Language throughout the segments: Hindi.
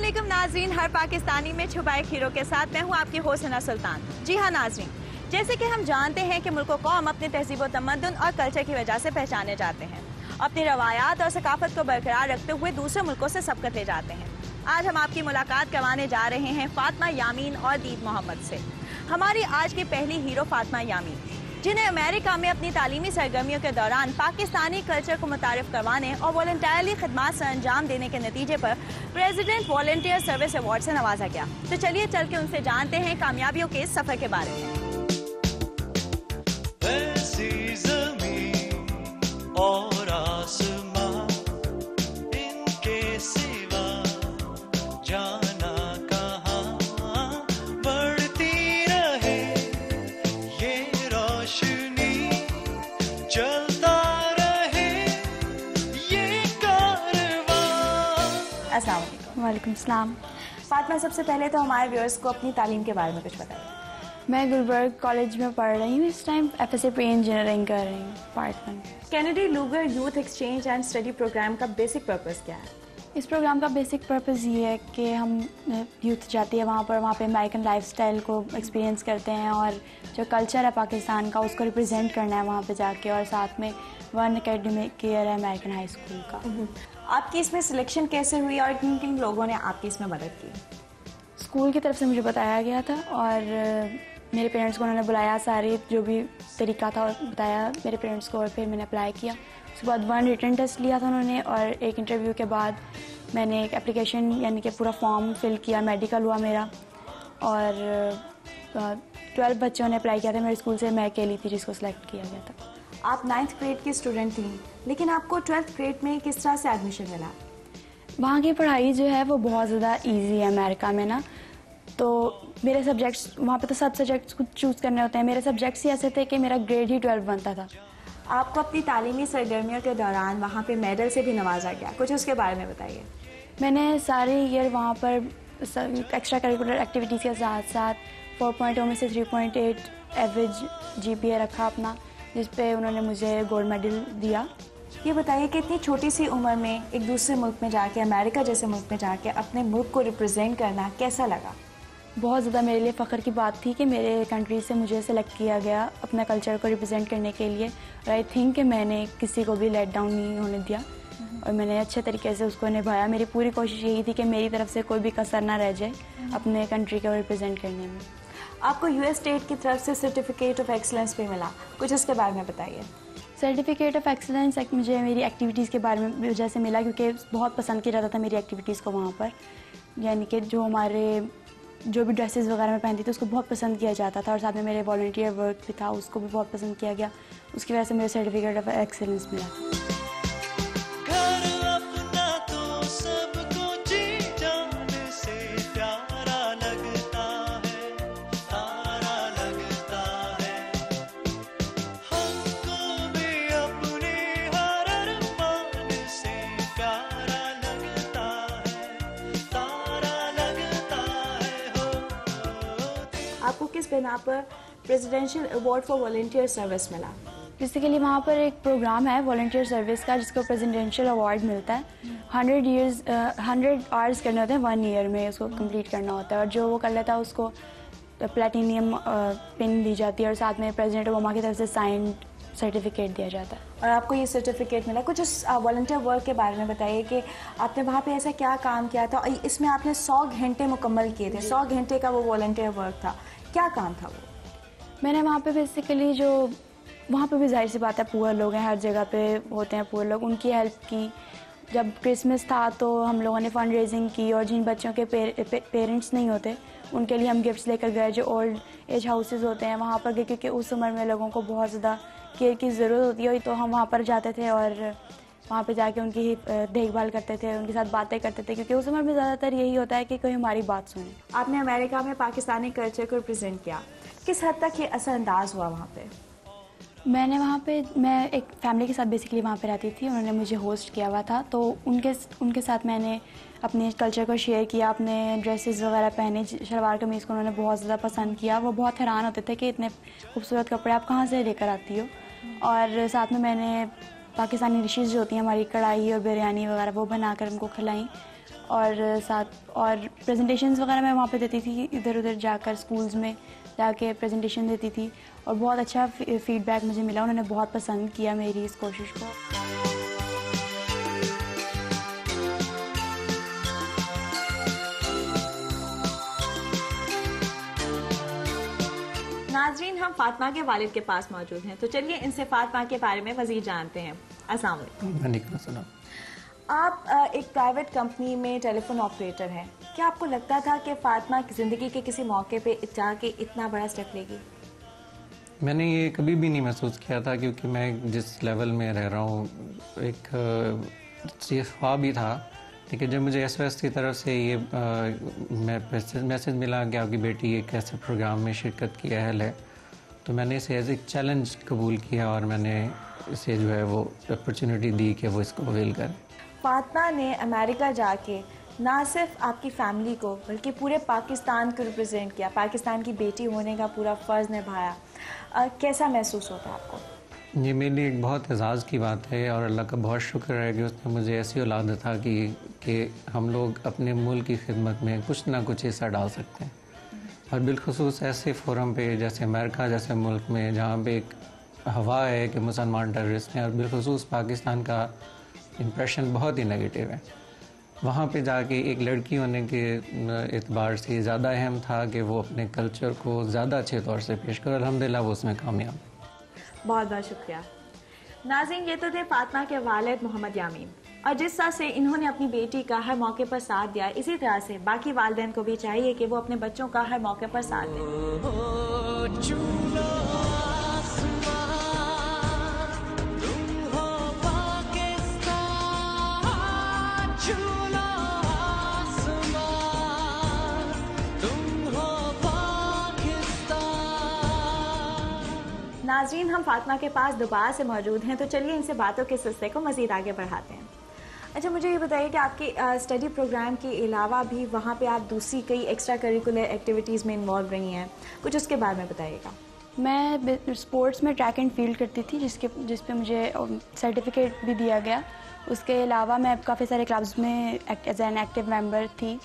अस्सलामुअलैकुम नाजरीन, हर पाकिस्तानी में छुपा एक हीरो के साथ मैं हूँ आपकी होस्ट हिना सुल्तान। जी हाँ नाजरीन, जैसे कि हम जानते हैं कि मुल्क कौम अपने तहजीब व तमद्दुन और कल्चर की वजह से पहचाने जाते हैं। अपनी रवायात और सकाफत को बरकरार रखते हुए दूसरे मुल्कों से सबकत ले जाते हैं। आज हम आपकी मुलाकात करवाने जा रहे हैं फातिमा यामीन और दीद मोहम्मद से। हमारी आज की पहली हीरो फातिमा यामीन, जिन्हें अमेरिका में अपनी तालीमी सरगर्मियों के दौरान पाकिस्तानी कल्चर को मुतारिफ करवाने और वॉलंटियरली खिदमात से अंजाम देने के नतीजे पर प्रेसिडेंट वॉलंटियर सर्विस अवार्ड से नवाजा गया। तो चलिए चल के उनसे जानते हैं कामयाबियों के इस सफर के बारे में। और आसमां इनके सिवा जाना कहाँ, बढ़ती रहे ये रोशनी, चलता रहे ये कारवां। अस्सलाम वालेकुम। वालेकुम सलाम। फातिमा, सबसे पहले तो हमारे व्यूअर्स को अपनी तालीम के बारे में कुछ बताइए। मैं गुलबर्ग कॉलेज में पढ़ रही हूँ इस टाइम, FSA प्री इंजीनियरिंग कर रही हूँ part 1। Kennedy Lugar youth exchange and study program का बेसिक पर्पस क्या है? इस प्रोग्राम का बेसिक पर्पस ये है कि हम यूथ जाती है वहाँ पे अमेरिकन लाइफस्टाइल को एक्सपीरियंस करते हैं और जो कल्चर है पाकिस्तान का उसको रिप्रेजेंट करना है वहाँ पे जाके, और साथ में 1 एकेडमिक ईयर है अमेरिकन हाई स्कूल का। आपकी इसमें सिलेक्शन कैसे हुई और किन किन लोगों ने आपकी इसमें मदद की? स्कूल की तरफ से मुझे बताया गया था और मेरे पेरेंट्स को उन्होंने बुलाया, सारे जो भी तरीका था और बताया मेरे पेरेंट्स को, और फिर मैंने अप्लाई किया। उसके बाद 1 रिटन टेस्ट लिया था उन्होंने और एक इंटरव्यू के बाद मैंने एक एप्लीकेशन यानी कि पूरा फॉर्म फिल किया, मेडिकल हुआ मेरा, और 12 बच्चों ने अप्लाई किया था मेरे स्कूल से, मैं अकेली थी जिसको सिलेक्ट किया गया था। आप 9th ग्रेड की स्टूडेंट थी, लेकिन आपको 12th ग्रेड में किस तरह से एडमिशन मिला? वहाँ की पढ़ाई जो है वो बहुत ज़्यादा ईजी है अमेरिका में ना, तो मेरे सब्जेक्ट्स वहाँ पे तो सब सब्जेक्ट्स कुछ चूज़ करने होते हैं, मेरे सब्जेक्ट्स ही ऐसे थे कि मेरा ग्रेड ही 12 बनता था। आपको अपनी तालीमी सरगर्मियों के दौरान वहाँ पे मेडल से भी नवाजा गया, कुछ उसके बारे में बताइए। मैंने सारे ईयर वहाँ पर एक्स्ट्रा करिकुलर एक्टिविटीज़ के साथ साथ 4.0 में से 3.8 एवरेज GPA रखा अपना, जिस पे उन्होंने मुझे गोल्ड मेडल दिया। ये बताइए कि इतनी छोटी सी उम्र में एक दूसरे मुल्क में जाके, अमेरिका जैसे मुल्क में जाके अपने मुल्क को रिप्रेजेंट करना कैसा लगा? बहुत ज़्यादा मेरे लिए फ़ख्र की बात थी कि मेरे कंट्री से मुझे सेलेक्ट किया गया अपना कल्चर को रिप्रेजेंट करने के लिए, और आई थिंक कि मैंने किसी को भी लेट डाउन नहीं होने दिया और मैंने अच्छे तरीके से उसको निभाया। मेरी पूरी कोशिश यही थी कि मेरी तरफ से कोई भी कसर ना रह जाए अपने कंट्री को रिप्रेजेंट करने में। आपको US स्टेट की तरफ से सर्टिफिकेट ऑफ एक्सीलेंस भी मिला, कुछ उसके बारे में बताइए। सर्टिफिकेट ऑफ एक्सीलेंस मुझे मेरी एक्टिविटीज़ के बारे में वजह से मिला, क्योंकि बहुत पसंद किया जाता था मेरी एक्टिविटीज़ को वहाँ पर, यानी कि जो भी ड्रेसेस वगैरह में पहनती थी उसको बहुत पसंद किया जाता था, और साथ में मेरे वॉलंटियर वर्क भी था उसको भी बहुत पसंद किया गया, उसकी वजह से मुझे सर्टिफिकेट ऑफ एक्सीलेंस मिला। आपको किस बिना पर presidential award for volunteer service मिला? बेसिकली वहाँ पर एक प्रोग्राम है वॉलंटियर सर्विस का जिसको प्रेसिडेंशियल अवार्ड मिलता है। 100 आवर्स करने होते हैं 1 ईयर में, उसको कंप्लीट करना होता है, और जो वो कर लेता है उसको प्लेटिनियम पिन दी जाती है और साथ में प्रेसिडेंट ओबामा की तरफ से साइन सर्टिफिकेट दिया जाता है। और आपको ये सर्टिफिकेट मिला, कुछ उस वॉलंटियर वर्क के बारे में बताइए कि आपने वहाँ पे ऐसा क्या काम किया था? इसमें आपने 100 घंटे मुकम्मल किए थे, 100 घंटे का वो वॉलंटियर वर्क था, क्या काम था वो? मैंने वहाँ पे बेसिकली जो वहाँ पे भी जाहिर सी बात है पुअर लोग हैं, हर जगह पे होते हैं पुअर लोग, उनकी हेल्प की। जब क्रिसमस था तो हम लोगों ने फंड रेजिंग की, और जिन बच्चों के पेरेंट्स नहीं होते उनके लिए हम गिफ्ट्स लेकर गए, जो ओल्ड एज हाउसेस होते हैं वहाँ पर गए, क्योंकि उस उम्र में लोगों को बहुत ज़्यादा केयर की ज़रूरत होती है, तो हम वहाँ पर जाते थे और वहाँ पे जाके उनकी देखभाल करते थे, उनके साथ बातें करते थे, क्योंकि उस उम्र में ज़्यादातर यही होता है कि कोई हमारी बात सुने। आपने अमेरिका में पाकिस्तानी कल्चर को रिप्रेजेंट किया, किस हद तक ये असरअंदाज हुआ वहाँ पे? मैं एक फैमिली के साथ बेसिकली वहाँ पे रहती थी, उन्होंने मुझे होस्ट किया हुआ था, तो उनके साथ मैंने अपने कल्चर को शेयर किया, अपने ड्रेसेस वगैरह पहने, शलवार कमीज़ को उन्होंने बहुत ज़्यादा पसंद किया। वो बहुत हैरान होते थे कि इतने खूबसूरत कपड़े आप कहाँ से लेकर आती हो। और साथ में मैंने पाकिस्तानी डिशेज़ जो होती हैं हमारी, कढ़ाई और बिरयानी वगैरह, वो बनाकर उनको खिलाई। और साथ और प्रेजेंटेशंस वगैरह मैं वहाँ पे देती थी, इधर उधर जाकर स्कूल्स में जाके प्रेजेंटेशन देती थी और बहुत अच्छा फीडबैक मुझे मिला। उन्होंने बहुत पसंद किया मेरी इस कोशिश को। नाजरीन, हम फातिमा के वालिद के पास मौजूद हैं, तो चलिए इनसे फातिमा के बारे में मज़ीद जानते हैं। अस्सलाम वालेकुम। आप एक प्राइवेट कंपनी में टेलीफोन ऑपरेटर हैं। क्या आपको लगता था कि फातिमा की ज़िंदगी के किसी मौके पे जाके इतना बड़ा स्टेप लेगी? मैंने ये कभी भी नहीं महसूस किया था, क्योंकि मैं जिस लेवल में रह रहा हूँ एक ये ख्वाब ही था। लेकिन जब मुझे एसओएस की तरफ से ये मैसेज मिला कि आपकी बेटी एक ऐसे प्रोग्राम में शिरकत की अहल है, तो मैंने इसे एज एक चैलेंज कबूल किया और मैंने इसे जो है वो अपॉर्चुनिटी दी कि वो इसको अवेल करें। फातिमा ने अमेरिका जाके ना सिर्फ आपकी फैमिली को बल्कि पूरे पाकिस्तान को रिप्रेजेंट किया, पाकिस्तान की बेटी होने का पूरा फ़र्ज़ निभाया। कैसा महसूस होता है आपको? ये मेरे लिए एक बहुत एजाज़ की बात है और अल्लाह का बहुत शुक्र है कि उसने मुझे ऐसी औलाद अता की कि हम लोग अपने मुल्क की खिदमत में कुछ ना कुछ हिस्सा डाल सकते हैं। और बिलखुसूस ऐसे फोरम पे जैसे अमेरिका जैसे मुल्क में जहाँ पे एक हवा है कि मुसलमान टेररिस्ट हैं और बिलखुसूस पाकिस्तान का इम्प्रेशन बहुत ही नेगेटिव है, वहाँ पे जाके एक लड़की होने के एतबार से ज़्यादा अहम था कि वो अपने कल्चर को ज़्यादा अच्छे तौर से पेश करे। अल्हम्दुलिल्लाह वो उसमें कामयाब। बहुत बहुत शुक्रिया। नाज़रीन, ये तो थे फातिमा के वालिद मोहम्मद यामीन, और जिस तरह से इन्होंने अपनी बेटी का हर मौके पर साथ दिया, इसी तरह से बाकी वालिदैन को भी चाहिए कि वो अपने बच्चों का हर मौके पर साथ दें। नाज़रीन, हम फातिमा के पास दोबारा से मौजूद हैं, तो चलिए इनसे बातों के सिलसिले को मज़ीद आगे बढ़ाते हैं। अच्छा, मुझे ये बताइए कि आपके स्टडी प्रोग्राम के अलावा भी वहाँ पे आप दूसरी कई एक्स्ट्रा करिकुलर एक्टिविटीज़ में इन्वॉल्व रही हैं, कुछ उसके बारे में बताइएगा। मैं स्पोर्ट्स में ट्रैक एंड फील्ड करती थी, जिस पे मुझे सर्टिफिकेट भी दिया गया। उसके अलावा मैं काफ़ी सारे क्लब्स में एज एन एक्टिव मेंबर थी।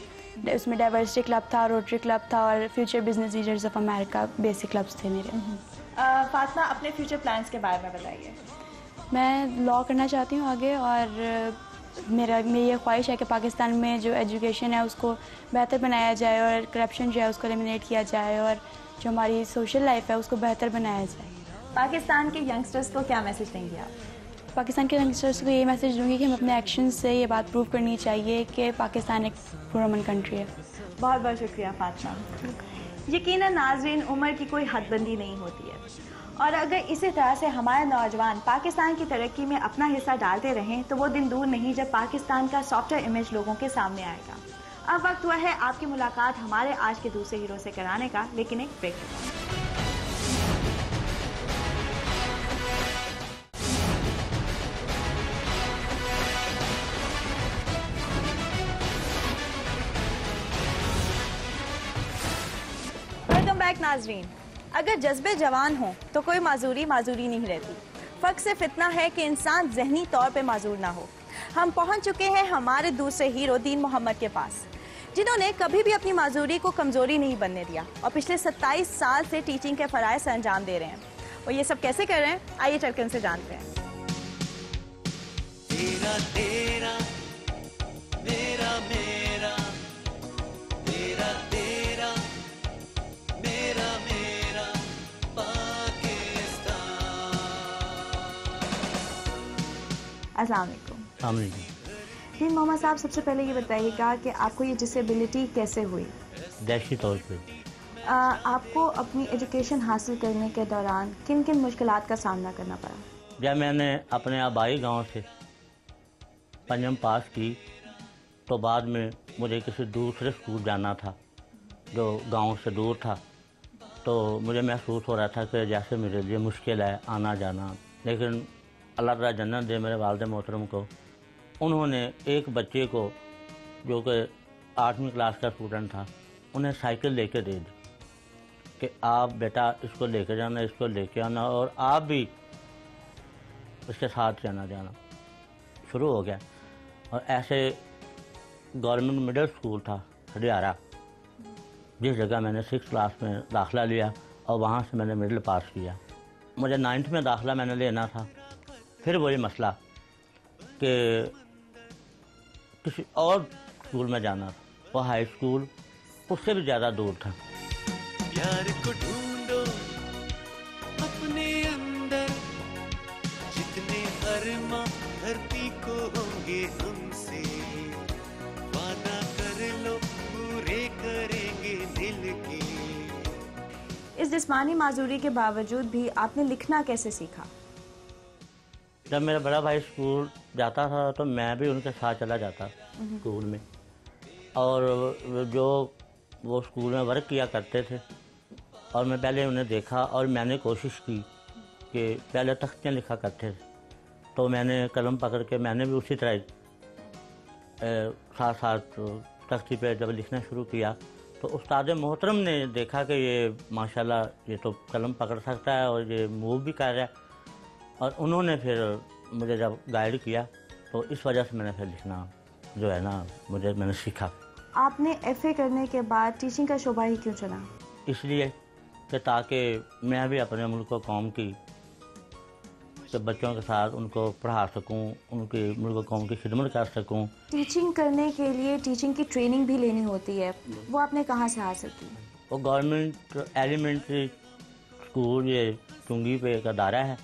उसमें डाइवर्सिटी क्लब था, रोटरी क्लब था और future business leaders of America basic clubs थे मेरे। फातिमा, अपने फ्यूचर प्लान्स के बारे में बताइए। मैं लॉ करना चाहती हूँ आगे, और मेरी ये ख्वाहिश है कि पाकिस्तान में जो एजुकेशन है उसको बेहतर बनाया जाए और करप्शन जो है उसको एलिमिनेट किया जाए और जो हमारी सोशल लाइफ है उसको बेहतर बनाया जाए। पाकिस्तान के यंगस्टर्स को क्या मैसेज देंगे आप? पाकिस्तान के यंगस्टर्स को ये मैसेज दूंगी कि हमें अपने एक्शन से ये बात प्रूव करनी चाहिए कि पाकिस्तान एक पुरअमन कंट्री है। बहुत बहुत शुक्रिया फातिमा। यकीनन नाज़रीन, उम्र की कोई हदबंदी नहीं होती है, और अगर इसी तरह से हमारे नौजवान पाकिस्तान की तरक्की में अपना हिस्सा डालते रहें तो वो दिन दूर नहीं जब पाकिस्तान का सॉफ्टवेयर इमेज लोगों के सामने आएगा। अब वक्त हुआ है आपकी मुलाकात हमारे आज के दूसरे हीरो से कराने का, लेकिन एक ब्रेक के बाद। वेलकम बैक नाज़रीन। अगर जज्बे जवान हों तो कोई माजूरी नहीं रहती। फ़र्क सिर्फ इतना है कि इंसान जहनी तौर पे माजूर ना हो। हम पहुंच चुके हैं हमारे दूसरे हीरो दीन मोहम्मद के पास, जिन्होंने कभी भी अपनी माजूरी को कमज़ोरी नहीं बनने दिया और पिछले 27 साल से टीचिंग के फ़राइज़ से अंजाम दे रहे हैं। और ये सब कैसे कर रहे हैं, आइए चलकर उनसे जानते हैं। तेरा तेरा मेरा मेरा, तेरा तेरा मेरा मेरा पाकिस्तान। अस्सलाम वालेकुम। दीन मोहम्मद साहब, सबसे पहले ये बताइएगा कि आपको ये डिसेबिलिटी कैसे हुई? दैशी तौर पे आपको अपनी एजुकेशन हासिल करने के दौरान किन किन मुश्किलात का सामना करना पड़ा? जब मैंने अपने आबाई गांव से पंजम पास की तो बाद में मुझे किसी दूसरे स्कूल जाना था जो गांव से दूर था, तो मुझे महसूस हो रहा था कि जैसे मेरे लिए मुश्किल है आना जाना। लेकिन अल्लाह ताला जन्नत दे मेरे वालिद मोहतरम को, उन्होंने एक बच्चे को जो कि 8वीं क्लास का स्टूडेंट था, उन्हें साइकिल लेके दे दी कि आप बेटा इसको लेके जाना, इसको लेके आना और आप भी इसके साथ जाना शुरू हो गया। और ऐसे गवर्नमेंट मिडिल स्कूल था हरियारा, जिस जगह मैंने 6th क्लास में दाखिला लिया और वहाँ से मैंने मिडिल पास किया। मुझे 9th में दाखिला मैंने लेना था, फिर वही मसला कि किसी और स्कूल में जाना था, वो हाई स्कूल उससे भी ज़्यादा दूर था। प्यार को ढूंढो अपने अंदर, जितने अरमां धरती को होंगे हमसे, वादा कर लो पूरे करेंगे दिल के। इस जिस्मानी माजूरी के बावजूद भी आपने लिखना कैसे सीखा? जब मेरा बड़ा भाई स्कूल जाता था तो मैं भी उनके साथ चला जाता स्कूल में, और जो वो स्कूल में वर्क किया करते थे और मैं पहले उन्हें देखा और मैंने कोशिश की कि पहले तख्तियाँ लिखा करते थे, तो मैंने कलम पकड़ के मैंने भी उसी तरह साथ साथ तख्ती पे जब लिखना शुरू किया तो उस्ताद मोहतरम ने देखा कि ये माशाल्लाह ये तो कलम पकड़ सकता है और ये मूव भी कर रहा है, और उन्होंने फिर मुझे जब गाइड किया तो इस वजह से मैंने फिर लिखना जो है ना मैंने सीखा। आपने FA करने के बाद टीचिंग का शोबा ही क्यों चुना? इसलिए कि ताकि मैं भी अपने मुल्क और कौम की के बच्चों के साथ उनको पढ़ा सकूं, उनकी मुल्क और कौम की खिदमत कर सकूं। टीचिंग करने के लिए टीचिंग की ट्रेनिंग भी लेनी होती है, वो आपने कहाँ से हासिल की? वो गवर्नमेंट एलिमेंट्री स्कूल ये चुंगी पे एक अदारा है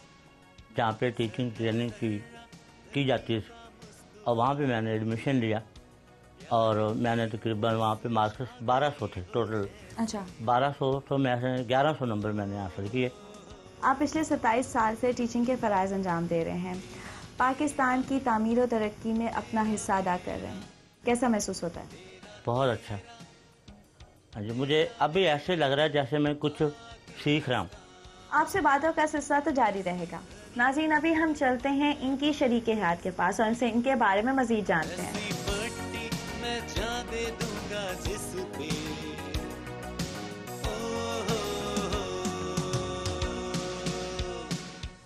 जहाँ पे टीचिंग ट्रेनिंग की जाती है, और वहाँ पे मैंने एडमिशन लिया और मैंने तकरीबन वहाँ पे मार्क्स 1200 थे टोटल। अच्छा, 1200 तो मैं 1100 नंबर मैंने हासिल किए। आप पिछले 27 साल से टीचिंग के फ़राइज़ अंजाम दे रहे हैं, पाकिस्तान की तामीर और तरक्की में अपना हिस्सा अदा कर रहे हैं, कैसा महसूस होता है? बहुत अच्छा। हाँ जी, मुझे अभी ऐसे लग रहा है जैसे मैं कुछ सीख रहा हूँ। आपसे बातों का सिलसिला तो जारी रहेगा। नाज़रीन, अभी हम चलते हैं इनकी शरीके हयात के पास और इनसे इनके बारे में मज़ीद जानते हैं। ऐसी पट्टी मैं जान दे दूंगा जिस पे,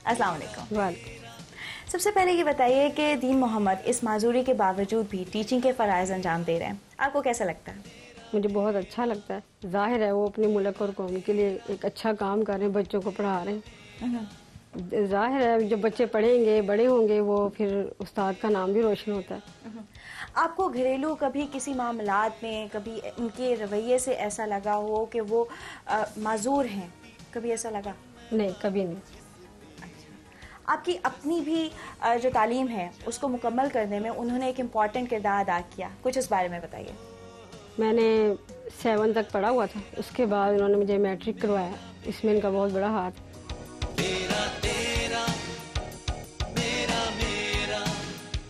अस्सलाम वालेकुम। सबसे पहले ये बताइए कि दीन मोहम्मद इस माजूरी के बावजूद भी टीचिंग के फ़राइज़ अंजाम दे रहे हैं, आपको कैसा लगता है? मुझे बहुत अच्छा लगता है। जाहिर है वो अपने मुल्क और कौम के लिए एक अच्छा काम कर रहे हैं, बच्चों को पढ़ा रहे हैं। जाहिर है जब बच्चे पढ़ेंगे बड़े होंगे वो फिर उस्ताद का नाम भी रोशन होता है। आपको घरेलू कभी किसी मामलात में कभी उनके रवैये से ऐसा लगा हो कि वो माजूर हैं, कभी ऐसा लगा? नहीं, कभी नहीं। आपकी अपनी भी जो तालीम है उसको मुकम्मल करने में उन्होंने एक इम्पॉर्टेंट किरदार अदा किया, कुछ इस बारे में बताइए। मैंने 7 तक पढ़ा हुआ था, उसके बाद उन्होंने मुझे मैट्रिक करवाया, इसमें इनका बहुत बड़ा हाथ। तेरा तेरा मेरा मेरा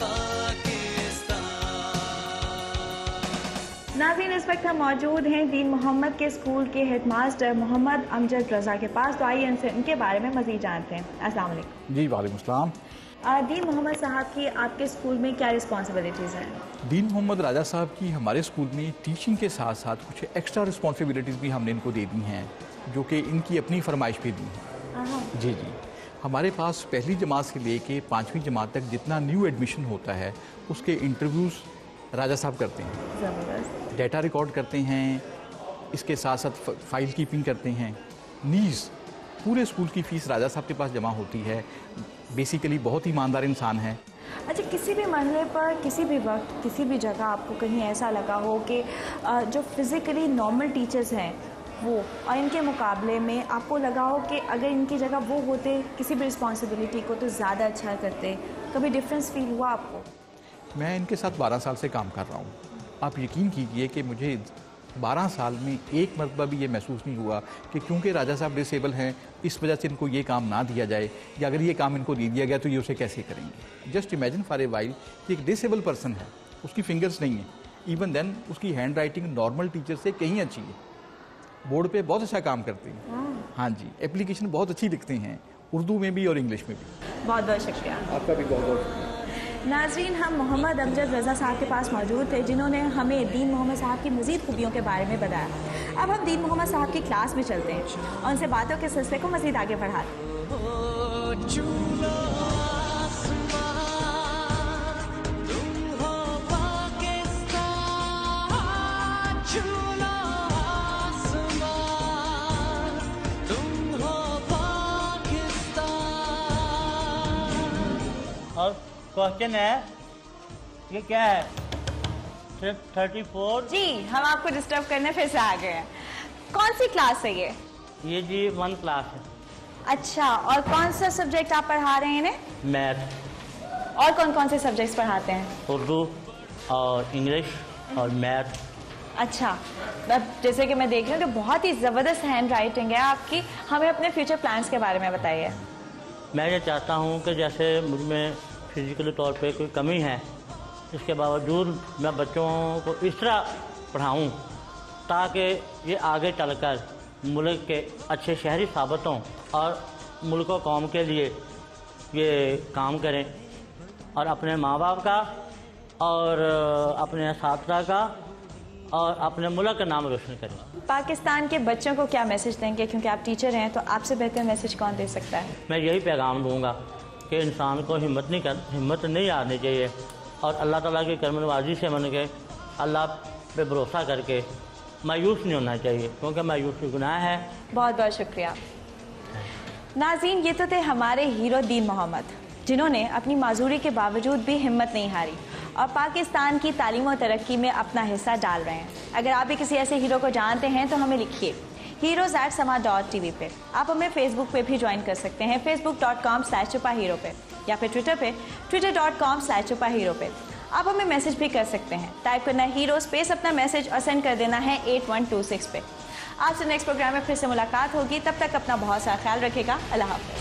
पाकिस्तान। नाज़रीन, इस वक्त हम मौजूद हैं दीन मोहम्मद के स्कूल के हेडमास्टर मोहम्मद अमजद रज़ा के पास, तो आइए इनसे इनके बारे में मज़ीद जानते हैं। अस्सलाम वालेकुम। जी वालेकुम अस्सलाम। दीन मोहम्मद साहब की आपके स्कूल में क्या रिस्पॉन्सिबिलिटीज़ हैं? दीन मोहम्मद राजा साहब की हमारे स्कूल में टीचिंग के साथ साथ कुछ एक्स्ट्रा रिस्पॉन्सिबिलिटीज़ भी हमने इनको दे दी हैं, जो कि इनकी अपनी फरमाइश पे दी हैं। जी जी, हमारे पास पहली जमात से लेके 5वीं जमात तक जितना न्यू एडमिशन होता है उसके इंटरव्यूज़ राजा साहब करते हैं, ज़बरदस्त। डाटा रिकॉर्ड करते हैं, इसके साथ साथ फाइल कीपिंग करते हैं। नीज़ पूरे स्कूल की फ़ीस राजा साहब के पास जमा होती है। बेसिकली बहुत ही ईमानदार इंसान है। अच्छा, किसी भी मरहले पर किसी भी वक्त किसी भी जगह आपको कहीं ऐसा लगा हो कि जो फिज़िकली नॉर्मल टीचर्स हैं वो और इनके मुकाबले में आपको लगा हो कि अगर इनकी जगह वो होते किसी भी रिस्पॉन्सिबिलिटी को तो ज़्यादा अच्छा करते, कभी डिफरेंस फील हुआ आपको? मैं इनके साथ 12 साल से काम कर रहा हूँ। आप यकीन कीजिए कि मुझे 12 साल में एक मरतबा भी ये महसूस नहीं हुआ कि क्योंकि राजा साहब डिसेबल हैं इस वजह से इनको ये काम ना दिया जाए, या अगर ये काम इनको दे दिया गया तो ये उसे कैसे करेंगे। Just imagine for a while कि एक डिसेबल पर्सन है, उसकी फिंगर्स नहीं है, इवन देन उसकी हैंड राइटिंग नॉर्मल टीचर से कहीं अच्छी है, बोर्ड पे बहुत अच्छा काम करते हैं। हाँ जी, एप्लीकेशन बहुत अच्छी लिखते हैं, उर्दू में भी और इंग्लिश में भी। बहुत बहुत शुक्रिया आपका भी बहुत बहुत शुक्रिया। नाज़रीन, हम मोहम्मद अमजद रज़ा साहब के पास मौजूद थे जिन्होंने हमें दीन मोहम्मद साहब की मज़ीद खूबियों के बारे में बताया। अब हम दीन मोहम्मद साहब की क्लास में चलते हैं और उनसे बातों के सिलसिले को मज़ीद आगे बढ़ाते हैं। चूलो आसमां तुम हो पाकिस्तान। क्वेश्चन है ये क्या है? सिर्फ 34। जी हम आपको डिस्टर्ब करने फिर से आ गए हैं। कौन सी क्लास है ये? ये जी 1 क्लास है। अच्छा, और कौन सा सब्जेक्ट आप पढ़ा रहे हैं इन्हें? मैथ। और कौन कौन से सब्जेक्ट्स पढ़ाते हैं? उर्दू और इंग्लिश और मैथ। अच्छा, अब जैसे कि मैं देख रही हूँ कि बहुत ही ज़बरदस्त हैंड राइटिंग है आपकी। हमें अपने फ्यूचर प्लान्स के बारे में बताइए। मैं ये चाहता हूँ कि जैसे मुझ में फिजिकली तौर पे कोई कमी है, इसके बावजूद मैं बच्चों को इस तरह पढ़ाऊँ ताकि ये आगे चलकर मुल्क के अच्छे शहरी साबित हों और मुल्क व कौम के लिए ये काम करें और अपने माँ बाप का और अपने साथी का और अपने मुल्क का नाम रोशन करें। पाकिस्तान के बच्चों को क्या मैसेज देंगे, क्योंकि आप टीचर हैं तो आपसे बेहतर मैसेज कौन दे सकता है? मैं यही पैगाम दूंगा कि इंसान को हिम्मत नहीं हारनी चाहिए और अल्लाह ताला की करमनवाजी से मन के अल्लाह पे भरोसा करके मायूस नहीं होना चाहिए, क्योंकि मायूसी गुनाह है। बहुत बहुत शुक्रिया। नाज़रीन, ये तो थे हमारे हीरो दीन मोहम्मद, जिन्होंने अपनी माजूरी के बावजूद भी हिम्मत नहीं हारी और पाकिस्तान की तालीम और तरक्की में अपना हिस्सा डाल रहे हैं। अगर आप भी किसी ऐसे हीरो को जानते हैं तो हमें लिखिए heroes@sama.tv पे। आप हमें फेसबुक पे भी ज्वाइन कर सकते हैं, facebook.com/छुपा-हीरो पे, या फिर ट्विटर पे twitter.com/छुपा-हीरो पे। आप हमें मैसेज भी कर सकते हैं। टाइप करना है हीरो स्पेस अपना मैसेज और सेंड कर देना है 8126 पे। आपसे नेक्स्ट प्रोग्राम में फिर से मुलाकात होगी। तब तक अपना बहुत सारा ख्याल रखेगा। अल्लाह हाफ़िज़।